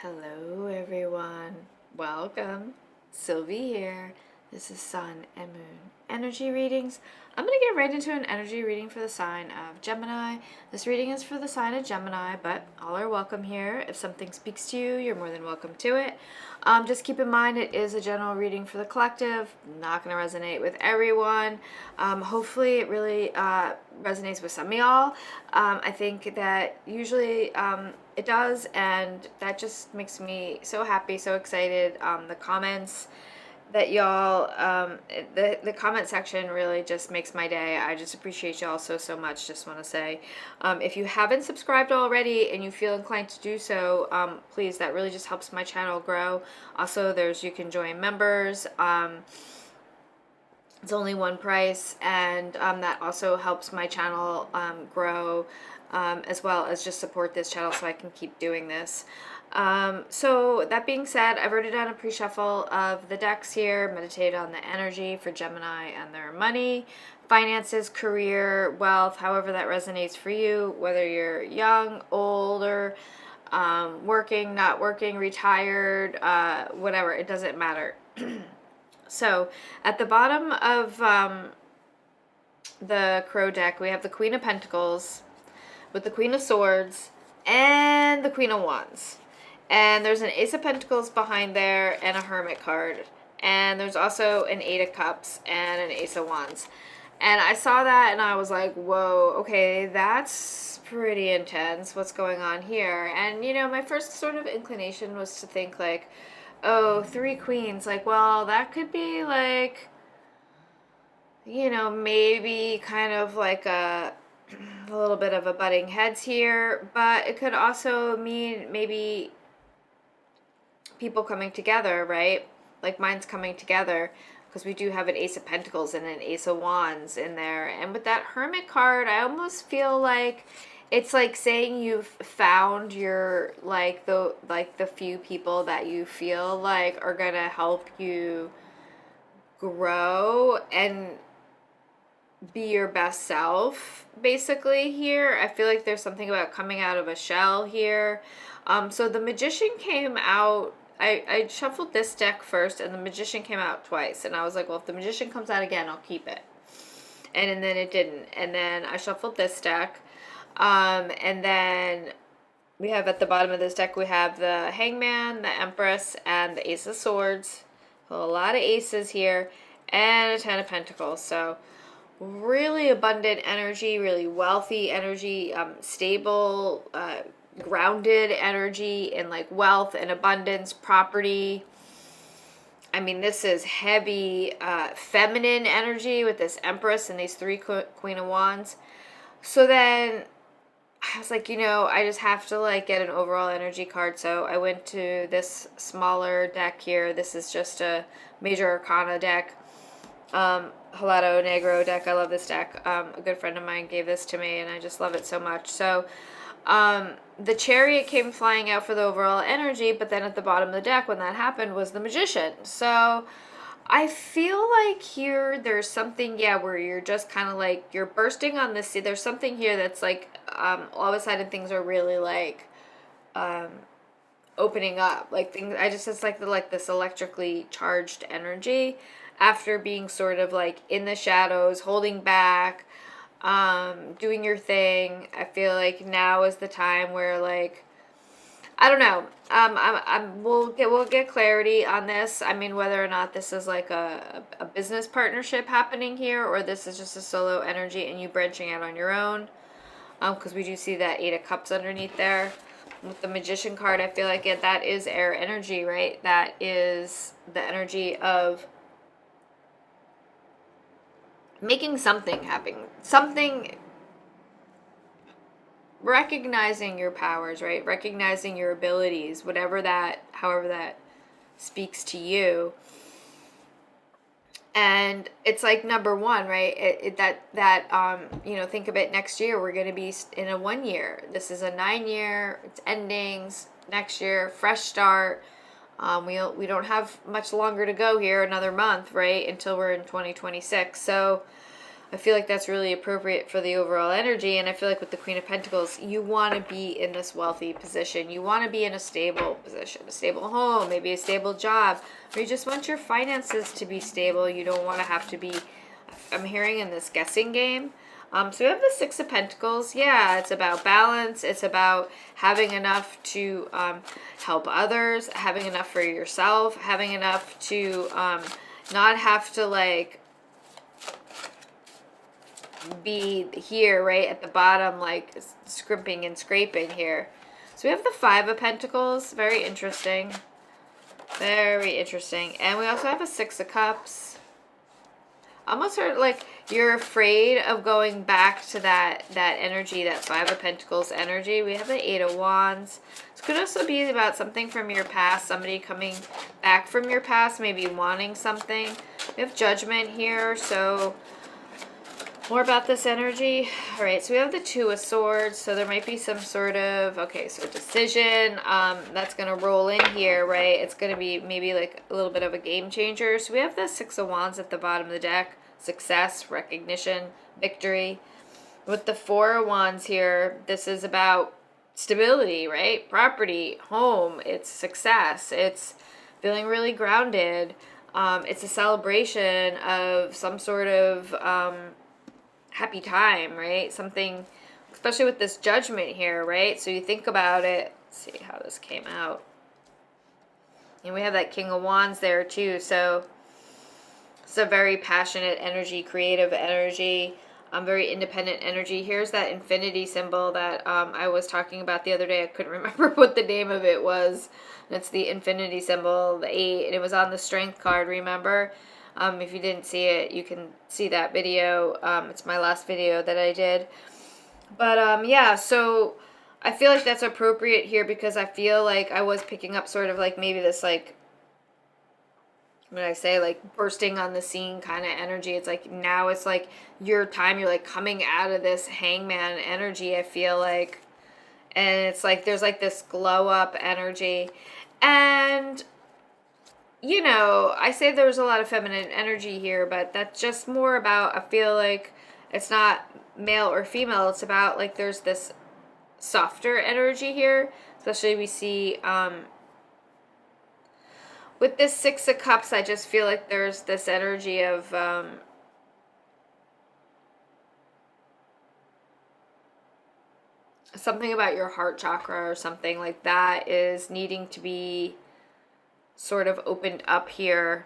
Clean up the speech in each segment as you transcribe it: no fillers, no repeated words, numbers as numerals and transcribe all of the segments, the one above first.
Hello everyone, welcome. Sylvie here. This is Sun and Moon energy readings. I'm going to get right into an energy reading for the sign of Gemini. This reading is for the sign of Gemini, but all are welcome here. If something speaks to you, you're more than welcome to it. Just keep in mind it is a general reading for the collective, not going to resonate with everyone. Hopefully it really resonates with some of y'all. I think that usually it does, and that just makes me so happy, so excited. The comments that y'all, the comment section really just makes my day. I just appreciate y'all so much. Just want to say, if you haven't subscribed already and you feel inclined to do so, please, that really just helps my channel grow. Also, you can join members. It's only one price, and that also helps my channel grow, as well as just support this channel so I can keep doing this. So that being said, I've already done a pre-shuffle of the decks here, meditated on the energy for Gemini and their money, finances, career, wealth, however that resonates for you, whether you're young, older, working, not working, retired, whatever, it doesn't matter. So at the bottom of the Crow deck, we have the Queen of Pentacles with the Queen of Swords and the Queen of Wands. And there's an Ace of Pentacles behind there and a Hermit card. And there's also an Eight of Cups and an Ace of Wands. And I saw that and I was like, whoa, okay, that's pretty intense. What's going on here? And, you know, my first sort of inclination was to think like, oh, 3 queens. Like, well, that could be like, you know, maybe kind of like a little bit of a butting heads here. But it could also mean maybe people coming together, right? Like minds coming together, because we do have an Ace of Pentacles and an Ace of Wands in there. And with that Hermit card, I almost feel like it's like saying you've found your the few people that you feel like are gonna help you grow and be your best self, basically. Here I feel like there's something about coming out of a shell here. So the Magician came out. I shuffled this deck first, and the Magician came out twice, and I was like, well, if the Magician comes out again, I'll keep it. And then it didn't. And then I shuffled this deck. And then we have at the bottom of this deck, we have the Hangman, the Empress, and the Ace of Swords. So a lot of aces here, and a Ten of Pentacles. So really abundant energy, really wealthy energy, stable, grounded energy in like wealth and abundance, property. I mean, this is heavy feminine energy with this Empress and these 3 Queen of Wands. So then I was like, you know, I just have to like get an overall energy card. So I went to this smaller deck here. This is just a Major Arcana deck. Helado Negro deck. I love this deck. A good friend of mine gave this to me and I just love it so much. So the Chariot came flying out for the overall energy, but then at the bottom of the deck when that happened was the Magician. So I feel like here there's something, where you're just kind of like, you're bursting on this. There's something here that's like, all of a sudden things are really like, opening up. Like things, it's like this electrically charged energy after being sort of like in the shadows, holding back, doing your thing. I feel like now is the time where like, I don't know. We'll get clarity on this. I mean, whether or not this is like a business partnership happening here, or this is just a solo energy and you branching out on your own. Because we do see that 8 of Cups underneath there. With the Magician card, I feel like that is air energy, right? That is the energy of making something happen. Something, recognizing your powers, right? Recognizing your abilities, however that speaks to you. And it's like number one, right? You know, think of it, next year we're going to be in a 1 year. This is a 9 year, it's endings. Next year, fresh start. We don't have much longer to go here, another month, right? Until we're in 2026. So I feel like that's really appropriate for the overall energy. And I feel like with the Queen of Pentacles, you want to be in this wealthy position. You want to be in a stable position, a stable home, maybe a stable job, or you just want your finances to be stable. You don't want to have to be, I'm hearing, in this guessing game. So we have the Six of Pentacles. Yeah, it's about balance. It's about having enough to help others, having enough for yourself, having enough to not have to like be here right at the bottom, like scrimping and scraping here. So we have the Five of Pentacles. Very interesting. Very interesting. And we also have a Six of Cups. Almost sort of like you're afraid of going back to that energy, that Five of Pentacles energy. We have the Eight of Wands. This could also be about something from your past, somebody coming back from your past, maybe wanting something. We have Judgment here, so more about this energy. All right, so we have the Two of Swords, so there might be some sort of, okay, so decision that's going to roll in here, right? It's going to be maybe like a little bit of a game changer. So we have the Six of Wands at the bottom of the deck. Success, recognition, victory. With the Four of Wands here, this is about stability, right? Property, home, it's success. It's feeling really grounded. It's a celebration of some sort of happy time, right? Something, especially with this Judgment here, right? So you think about it. Let's see how this came out. And we have that King of Wands there too. So it's a very passionate energy, creative energy, very independent energy. Here's that infinity symbol that I was talking about the other day. I couldn't remember what the name of it was. It's the infinity symbol, the 8, and it was on the strength card, remember? If you didn't see it, you can see that video. It's my last video that I did. But yeah, so I feel like that's appropriate here because I feel like I was picking up sort of like maybe this like, when I say like bursting on the scene kind of energy. It's like now it's like your time, you're like coming out of this hangman energy, I feel like. And it's like there's like this glow up energy. And you know, I say there's a lot of feminine energy here, but that's just more about, I feel like it's not male or female. It's about like there's this softer energy here. Especially we see with this Six of Cups, I just feel like there's this energy of something about your heart chakra or something like that is needing to be sort of opened up here.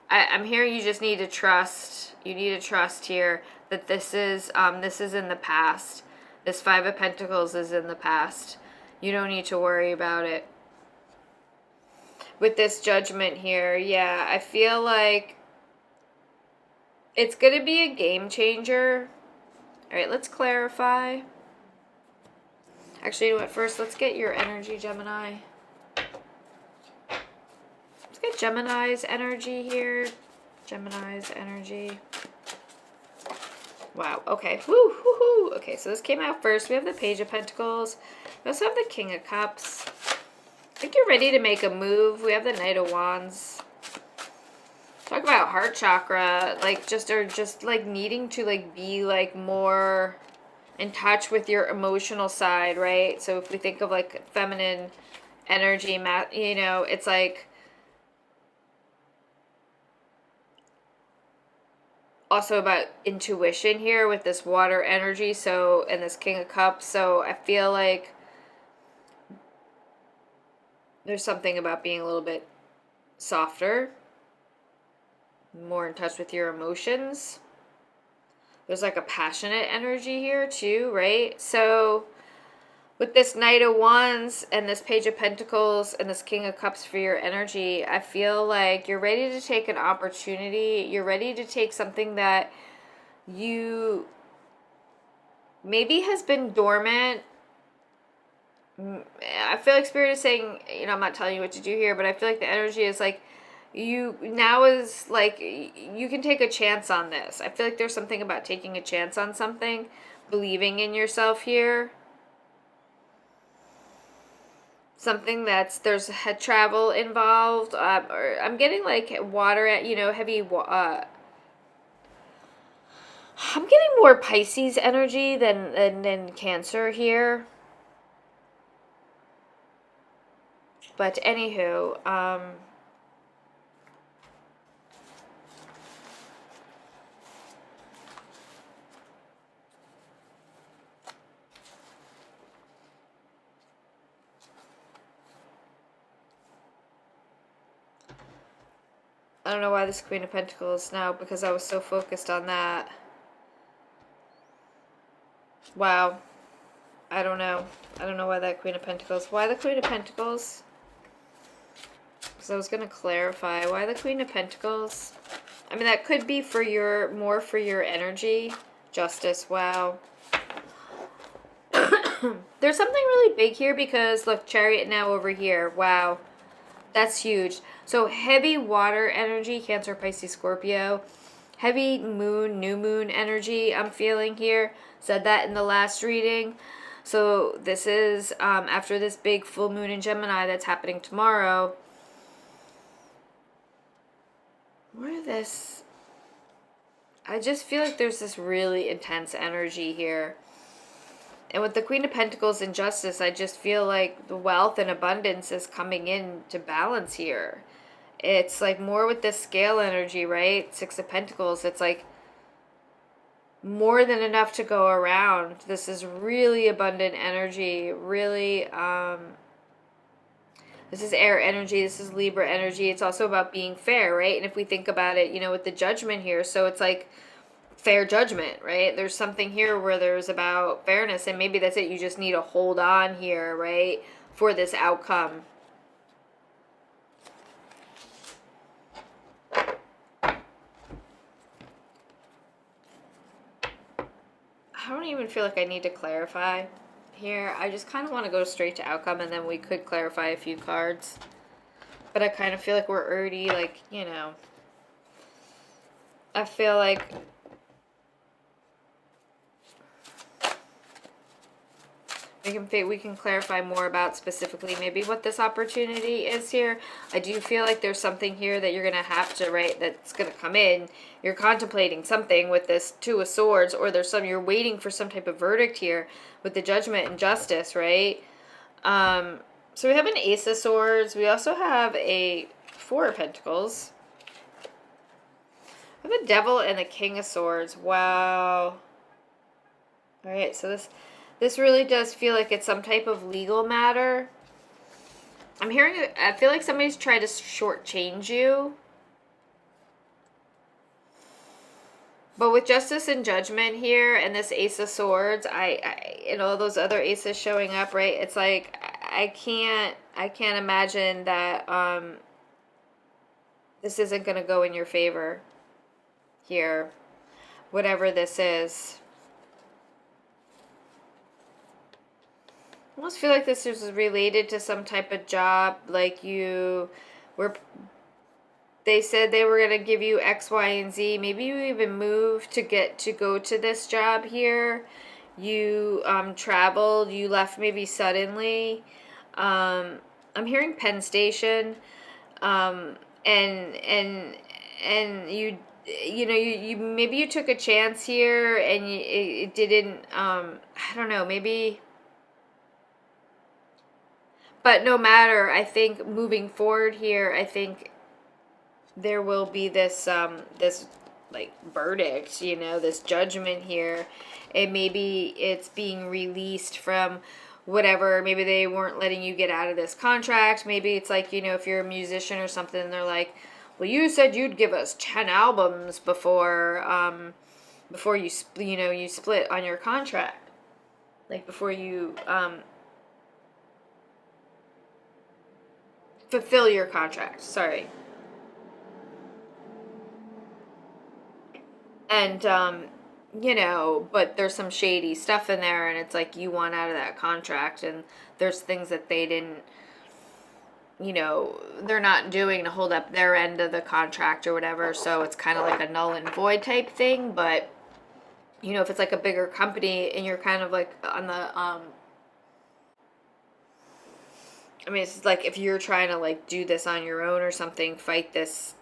I'm hearing you just need to trust. You need to trust here that this is in the past. This Five of Pentacles is in the past. You don't need to worry about it. With this Judgment here, yeah, I feel like it's going to be a game changer. All right, let's clarify. Actually, you know what? First, let's get your energy, Gemini. Let's get Gemini's energy here. Gemini's energy. Wow, okay. Woo, woo, woo. Okay, so this came out first. We have the Page of Pentacles. We also have the King of Cups. I think you're ready to make a move. We have the Knight of Wands. Talk about heart chakra, like just like needing to like be like more in touch with your emotional side, right? So if we think of like feminine energy, you know, it's like also about intuition here with this water energy, so, and this King of Cups. So I feel like there's something about being a little bit softer, more in touch with your emotions. There's like a passionate energy here too, right? So with this Knight of Wands and this Page of Pentacles and this King of Cups for your energy, I feel like you're ready to take an opportunity. You're ready to take something that you maybe has been dormant. I feel like Spirit is saying, you know, I'm not telling you what to do here, but I feel like the energy is like, you now is like, you can take a chance on this. I feel like there's something about taking a chance on something, believing in yourself here. something there's travel involved, or I'm getting like water at, heavy, I'm getting more Pisces energy than Cancer here. But anywho, I don't know why this Queen of Pentacles now, because I was so focused on that. Wow. I don't know. I don't know why that Queen of Pentacles. Why the Queen of Pentacles? Because I was going to clarify. Why the Queen of Pentacles? I mean, that could be for more for your energy. Justice. Wow. There's something really big here because, look, Chariot now over here. Wow. That's huge. So heavy water energy, Cancer, Pisces, Scorpio. Heavy moon, new moon energy I'm feeling here. Said that in the last reading. So this is after this big full moon in Gemini that's happening tomorrow. Where this? I just feel like there's this really intense energy here. And with the Queen of Pentacles and Justice, I just feel like the wealth and abundance is coming in to balance here. It's like more with the scale energy, right? Six of Pentacles. It's like more than enough to go around. This is really abundant energy. Really, this is air energy. This is Libra energy. It's also about being fair, right? And if we think about it, with the Judgment here, so it's like fair judgment, right? There's something here where there's about fairness, and maybe that's it. You just need to hold on here, right, for this outcome. I don't even feel like I need to clarify here. I just kind of want to go straight to outcome, and then we could clarify a few cards. But I kind of feel like we're already, like, I feel like we can clarify more about specifically maybe what this opportunity is here. I do feel like there's something here that you're going to have to, right, that's going to come in. You're contemplating something with this Two of Swords, or you're waiting for some type of verdict here with the Judgment and Justice, right? So we have an Ace of Swords. We also have a Four of Pentacles. We have a Devil and a King of Swords. Wow. All right, so this really does feel like it's some type of legal matter. I feel like somebody's trying to shortchange you. But with Justice and Judgment here and this Ace of Swords, and all those other aces showing up, right? It's like I can't imagine that this isn't going to go in your favor here, whatever this is. I almost feel like this is related to some type of job, like they said they were going to give you X, Y, and Z. Maybe you even moved to go to this job here. You traveled, you left maybe suddenly. I'm hearing Penn Station, and you maybe you took a chance here and it didn't, I don't know, maybe. But no matter, I think moving forward here, I think there will be this this like verdict, this judgment here. And maybe it's being released from whatever. Maybe they weren't letting you get out of this contract. Maybe it's like, if you're a musician or something, and they're like, well, you said you'd give us 10 albums before you split on your contract. Like before you fulfill your contract. Sorry. And, but there's some shady stuff in there, and it's like you want out of that contract, and there's things that they didn't, they're not doing to hold up their end of the contract or whatever, so it's kind of like a null and void type thing. But, if it's like a bigger company and you're kind of like on the, I mean, it's like if you're trying to like do this on your own or something, fight this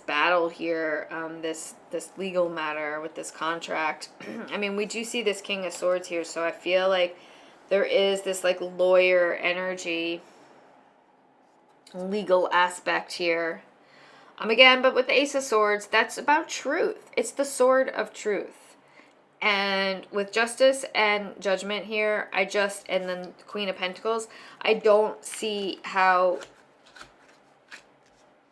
battle here, this legal matter with this contract. I mean, we do see this King of Swords here, so I feel like there is this like lawyer energy, legal aspect here. Again, but with the Ace of Swords, that's about truth. It's the sword of truth. And with Justice and Judgment here, and then the Queen of Pentacles, I don't see how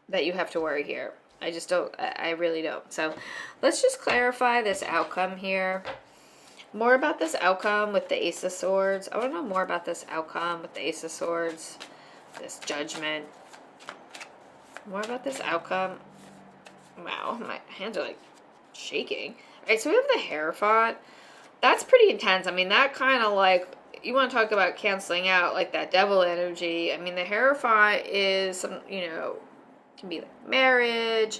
that you have to worry here. I just don't, I really don't. So let's just clarify this outcome here. More about this outcome with the Ace of Swords. I want to know more about this outcome with the Ace of Swords, this Judgment. More about this outcome. Wow, my hands are like shaking. All right, so we have the Hierophant. That's pretty intense. I mean, that kind of like, you want to talk about canceling out like that devil energy. I mean, the Hierophant is some, you know, can be like marriage,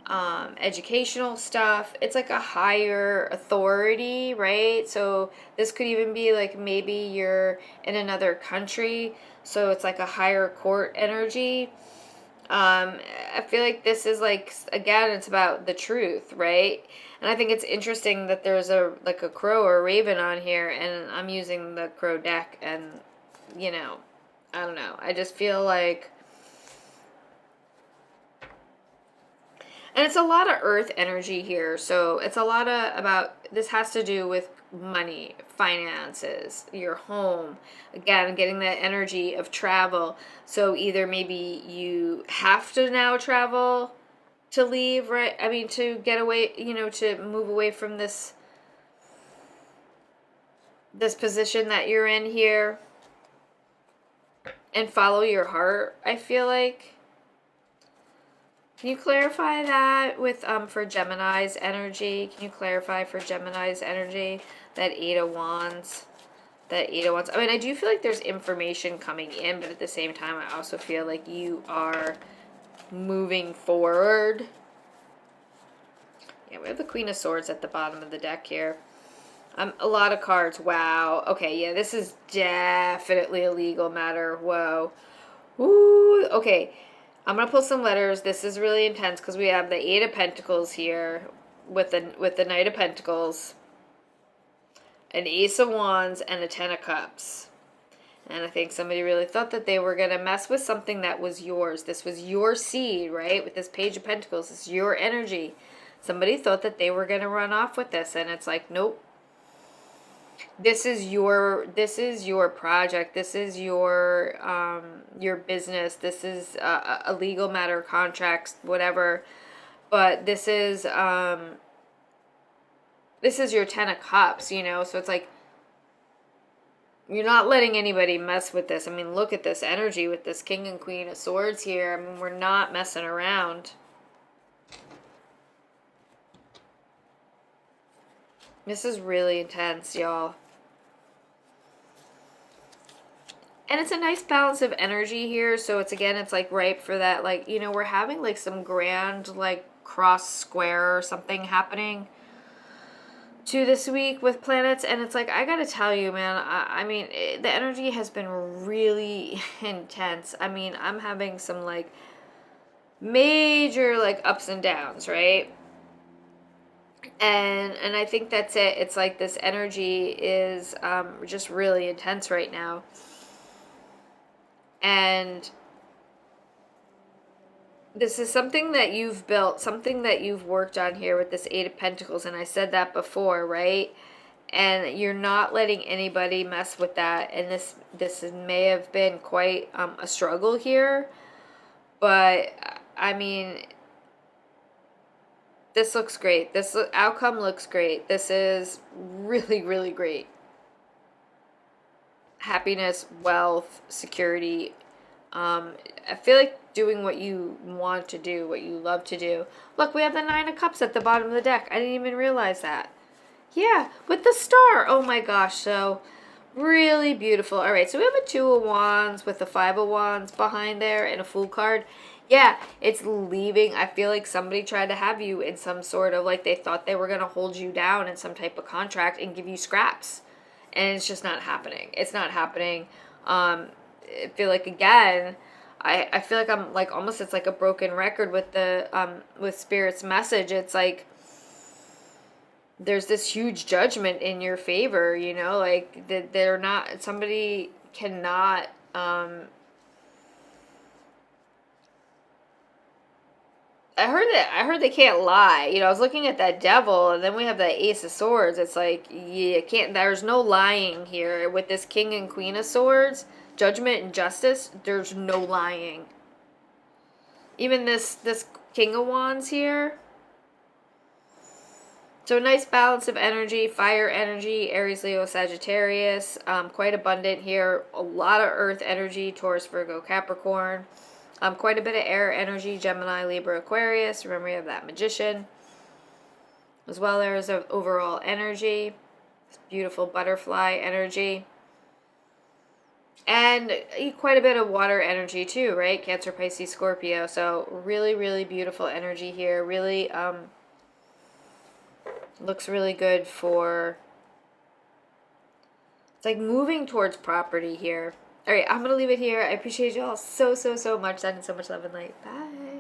educational stuff. It's like a higher authority, right? So this could even be like maybe you're in another country, so it's like a higher court energy. I feel like this is like, again, it's about the truth, right? And I think it's interesting that there's a crow or a raven on here, and I'm using the crow deck, and you know, I don't know. I just feel like, and it's a lot of earth energy here. So it's a lot of about, this has to do with money, finances, your home. Again, getting that energy of travel. So either maybe you have to now travel to leave, right? I mean, to get away, you know, to move away from this position that you're in here and follow your heart, I feel like. Can you clarify that with, for Gemini's energy? Can you clarify for Gemini's energy, that Eight of Wands? That Eight of Wands. I mean, I do feel like there's information coming in, but at the same time, I also feel like you are moving forward. Yeah, we have the Queen of Swords at the bottom of the deck here. A lot of cards. Wow. Okay, yeah, this is definitely a legal matter. Whoa. Ooh, okay. I'm going to pull some letters. This is really intense because we have the Eight of Pentacles here with the Knight of Pentacles, an Ace of Wands, and a Ten of Cups. And I think somebody really thought that they were going to mess with something that was yours. This was your seed, right? With this Page of Pentacles, this is your energy. Somebody thought that they were going to run off with this, and it's like, nope. This is your project. This is your business. This is a legal matter, contracts, whatever. But this is your Ten of Cups, you know. So it's like, you're not letting anybody mess with this. I mean, look at this energy with this King and Queen of Swords here. I mean, we're not messing around. This is really intense, y'all. And it's a nice balance of energy here. So it's, again, it's like ripe for that, like, you know, we're having like some grand like cross square or something happening to this week with planets. And it's like, I gotta tell you, man, I mean, the energy has been really intense. I mean, I'm having some like major like ups and downs, right? And I think that's it. It's like this energy is just really intense right now. And this is something that you've built, something that you've worked on here with this Eight of Pentacles. And I said that before, right? And you're not letting anybody mess with that. And this may have been quite a struggle here. But, I mean, this looks great. This outcome looks great. This is really, really great. Happiness, wealth, security. I feel like doing what you want to do, what you love to do. Look, we have the Nine of Cups at the bottom of the deck. I didn't even realize that. Yeah, with the star. Oh my gosh, so really beautiful. All right, so we have a Two of Wands with the Five of Wands behind there and a Fool card. Yeah, it's leaving. I feel like somebody tried to have you in some sort of, like, they thought they were going to hold you down in some type of contract and give you scraps. And it's just not happening. It's not happening. I feel like, again, I feel like I'm like almost, it's like a broken record with the with Spirit's message. It's like there's this huge judgment in your favor, you know, like that they're not, somebody cannot I heard they can't lie. You know, I was looking at that devil, and then we have that Ace of Swords. It's like, yeah, can't. There's no lying here with this King and Queen of Swords, Judgment and Justice. There's no lying. Even this King of Wands here. So a nice balance of energy, fire energy, Aries, Leo, Sagittarius. Quite abundant here. A lot of Earth energy, Taurus, Virgo, Capricorn. Quite a bit of air energy, Gemini, Libra, Aquarius. Remember, we have that Magician. As well, there's overall energy. Beautiful butterfly energy. And quite a bit of water energy too, right? Cancer, Pisces, Scorpio. So really, really beautiful energy here. Really looks really good for... It's like moving towards property here. All right, I'm going to leave it here. I appreciate you all so, so, so much. Sending so much love and light. Bye.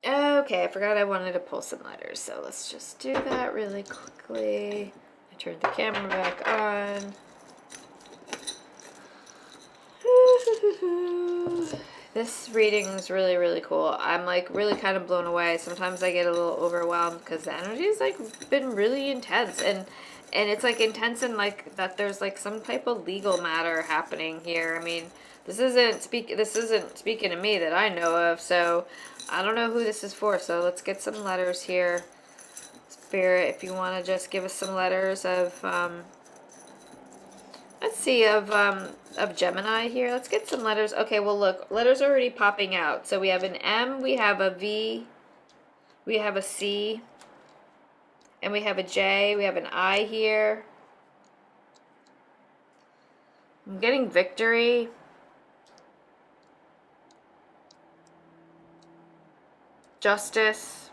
Okay, I forgot I wanted to pull some letters, so let's just do that really quickly. I turned the camera back on. This reading is really, really cool. I'm like really kind of blown away. Sometimes I get a little overwhelmed because the energy has like been really intense, and it's like intense and like that there's like some type of legal matter happening here. I mean, this isn't speaking to me that I know of, so I don't know who this is for. So let's get some letters here. Spirit, if you want to just give us some letters of let's see, of Gemini here. Let's get some letters. Okay, well look, letters are already popping out. So we have an M, we have a V, we have a C, and we have a J, we have an I here. I'm getting victory. Justice.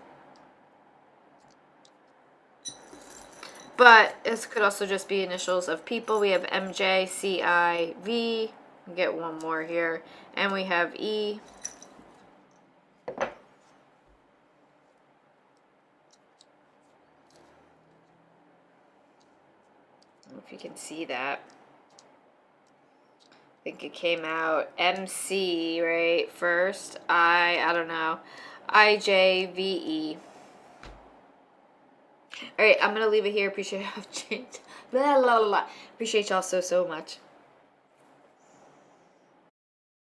But this could also just be initials of people. We have MJ, CI, V. We get one more here. And we have E. I don't know if you can see that. I think it came out MC, right? First. I don't know. IJVE. All right, I'm going to leave it here. Appreciate y'all. Appreciate y'all so, so much.